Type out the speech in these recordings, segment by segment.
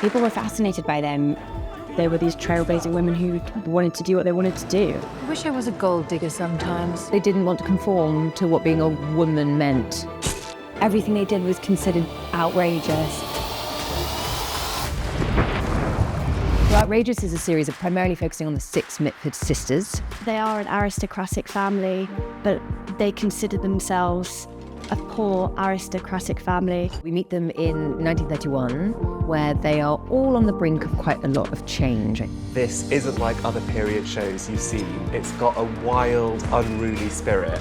People were fascinated by them. They were these trailblazing women who wanted to do what they wanted to do. I wish I was a gold digger sometimes. They didn't want to conform to what being a woman meant. Everything they did was considered outrageous. Outrageous is a series of primarily focusing on the 6 Mitford sisters. They are an aristocratic family, but they consider themselves a poor aristocratic family. We meet them in 1931, where they are all on the brink of quite a lot of change. This isn't like other period shows you've seen. It's got a wild, unruly spirit.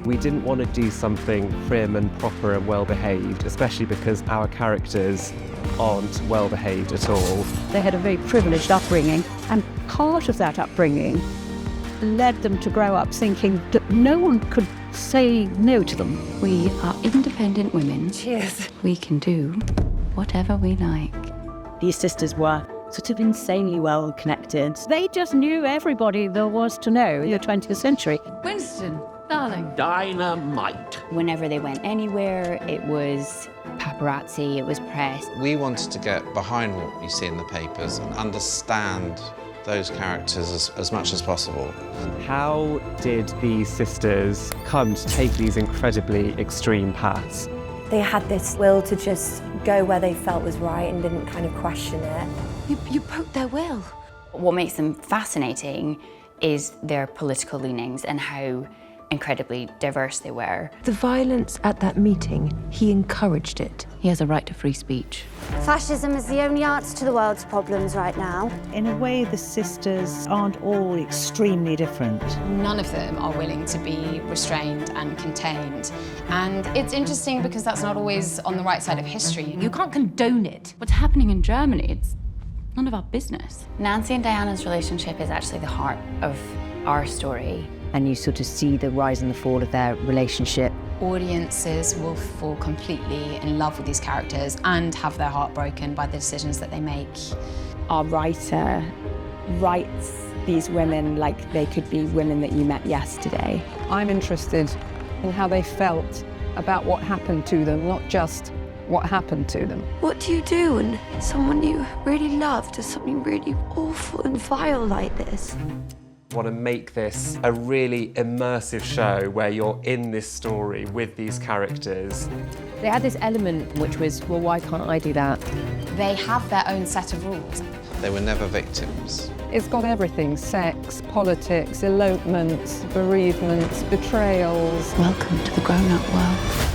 We didn't want to do something prim and proper and well-behaved, especially because our characters aren't well-behaved at all. They had a very privileged upbringing, and part of that upbringing led them to grow up thinking that no one could say no to them. We are independent women. Cheers. We can do whatever we like. These sisters were sort of insanely well connected. They just knew everybody there was to know in the 20th century. Winston, darling. Dynamite. Whenever they went anywhere, it was paparazzi, it was press. We wanted to get behind what you see in the papers and understand those characters as much as possible. How did these sisters come to take these incredibly extreme paths? They had this will to just go where they felt was right and didn't kind of question it. You broke their will. What makes them fascinating is their political leanings and how incredibly diverse they were. The violence at that meeting, he encouraged it. He has a right to free speech. Fascism is the only answer to the world's problems right now. In a way, the sisters aren't all extremely different. None of them are willing to be restrained and contained. And it's interesting because that's not always on the right side of history. You can't condone it. What's happening in Germany, it's none of our business. Nancy and Diana's relationship is actually the heart of our story. And you sort of see the rise and the fall of their relationship. Audiences will fall completely in love with these characters and have their heart broken by the decisions that they make. Our writer writes these women like they could be women that you met yesterday. I'm interested in how they felt about what happened to them, not just what happened to them. What do you do when someone you really love does something really awful and vile like this? Want to make this a really immersive show where you're in this story with these characters. They had this element which was, well, why can't I do that? They have their own set of rules. They were never victims. It's got everything: sex, politics, elopements, bereavements, betrayals. Welcome to the grown-up world.